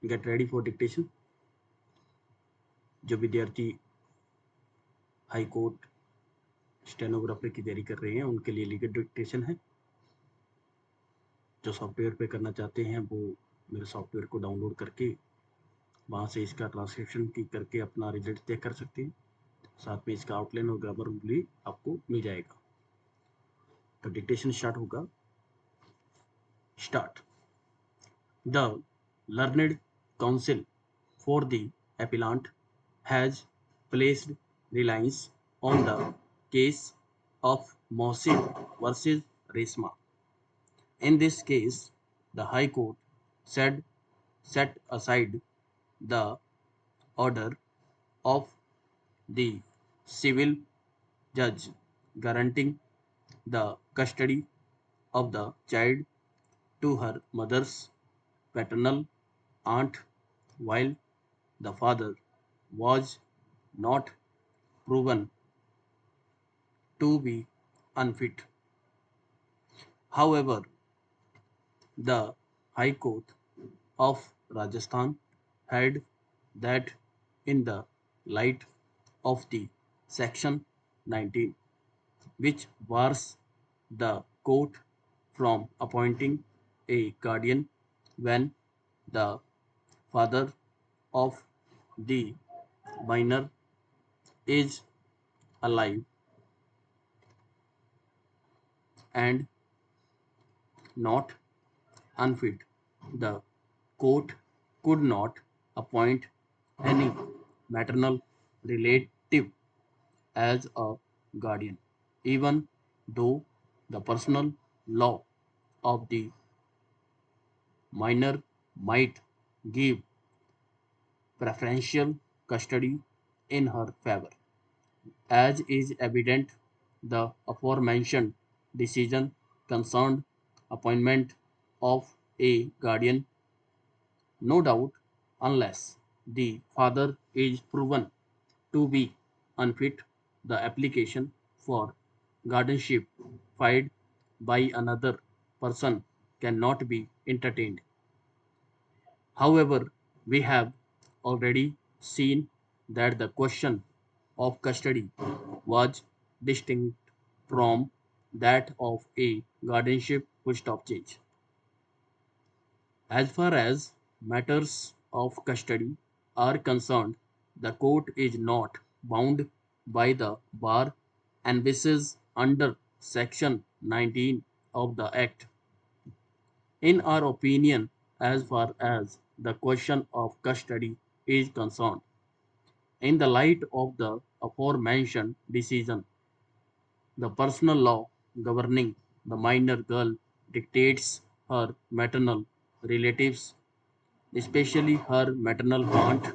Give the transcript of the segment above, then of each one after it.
Get ready for dictation. जो विद्यार्थी high court stenographer की तैयारी कर रहे हैं उनके लिए लीगल डिक्टेशन है। जो सॉफ्टवेयर पे करना चाहते हैं वो मेरे सॉफ्टवेयर को डाउनलोड करके वहाँ से इसका ट्रांसक्रिप्शन की करके अपना रिजल्ट चेक कर सकते हैं। साथ में इसका आउटलाइन और ग्रामर भी आपको मिल जाएगा। तो डिक्टेशन स्टार्ट होगा। Start. The learned counsel for the appellant has placed reliance on the case of Mohsin versus Resma. In this case, the High Court said set aside the order of the civil judge granting the custody of the child to her mother's paternal aunt while the father was not proven to be unfit. However, the High Court of Rajasthan held that in the light of the Section 19, which bars the court from appointing a guardian when the father of the minor is alive and not unfit, the court could not appoint any maternal relative as a guardian, even though the personal law of the minor might give preferential custody in her favor. As is evident, the aforementioned decision concerned appointment of a guardian. No doubt, unless the father is proven to be unfit, the application for guardianship filed by another person cannot be entertained. However, we have already seen that the question of custody was distinct from that of a guardianship full stop change. As far as matters of custody are concerned, the court is not bound by the bar envisaged under Section 19 of the Act. In our opinion, as far as the question of custody is concerned, in the light of the aforementioned decision, the personal law governing the minor girl dictates her maternal relatives, especially her maternal aunt,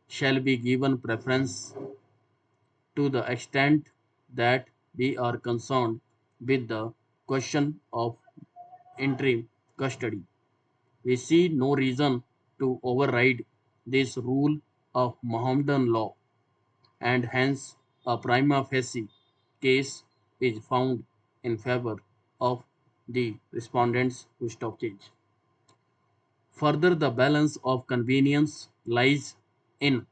shall be given preference to the extent that we are concerned with the question of interim custody. We see no reason to override this rule of Mohammedan law, and hence a prima facie case is found in favor of the respondents who stop change. Further, the balance of convenience lies in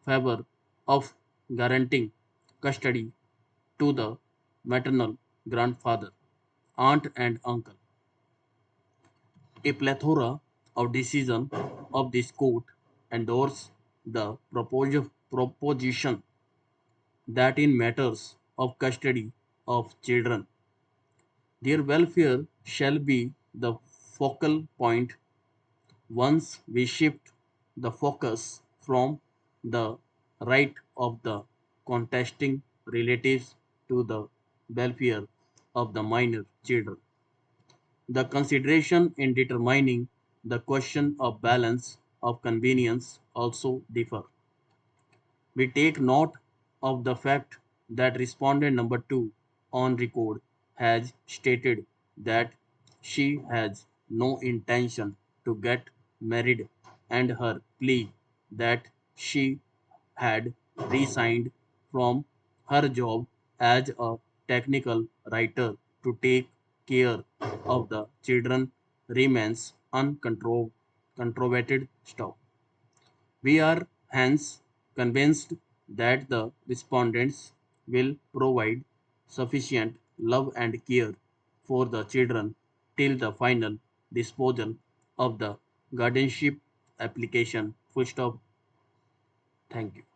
favor of guaranteeing custody to the maternal grandfather, aunt, and uncle. A plethora of decisions of this court endorse the proposition that in matters of custody of children, their welfare shall be the focal point. Once we shift the focus from the right of the contesting relatives to the welfare of the minor children, the consideration in determining the question of balance of convenience also differ. We take note of the fact that respondent number 2 on record has stated that she has no intention to get married and her plea that she had resigned from her job as a technical writer to take care of the children remains uncontroverted. controverted stop. We are hence convinced that the respondents will provide sufficient love and care for the children till the final disposal of the guardianship application. Full stop. Thank you.